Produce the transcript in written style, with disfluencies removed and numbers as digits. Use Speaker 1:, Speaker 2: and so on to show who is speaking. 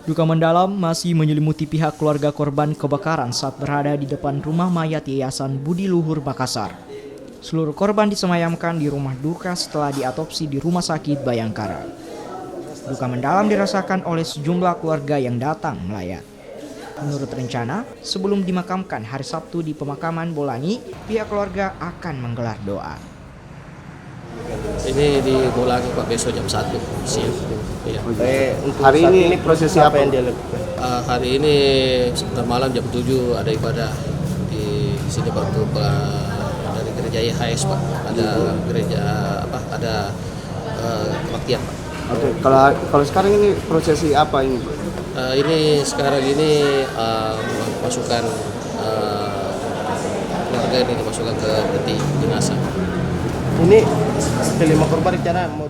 Speaker 1: Duka mendalam masih menyelimuti pihak keluarga korban kebakaran saat berada di depan rumah mayat Yayasan Budi Luhur Makassar. Seluruh korban disemayamkan di rumah duka setelah diatopsi di Rumah Sakit Bayangkara. Duka mendalam dirasakan oleh sejumlah keluarga yang datang melayat. Menurut rencana, sebelum dimakamkan hari Sabtu di pemakaman Bolangi, pihak keluarga akan menggelar doa.
Speaker 2: Ini di Bolangi Pak, besok jam 1 siang. Ya.
Speaker 3: Untuk hari ini prosesi apa yang dia lakukan?
Speaker 2: Hari ini sebentar malam jam 7 ada ibadah di sini Pak, untuk dari gereja IHS Pak. Ada gereja ada kebaktian Pak.
Speaker 3: Oke, kalau sekarang ini prosesi apa ini, Pak?
Speaker 2: Ini sekarang ini masukkan keluarga ini dimasukkan ke peti jenazah.
Speaker 3: Ini kelima korban rencana mau